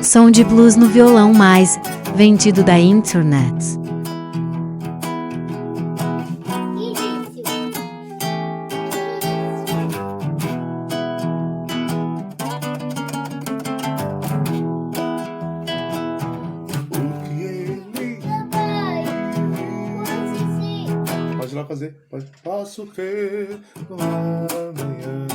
Som de blues no violão mais vendido da internet. Pode ir lá fazer. Pode. Posso ter uma manhã.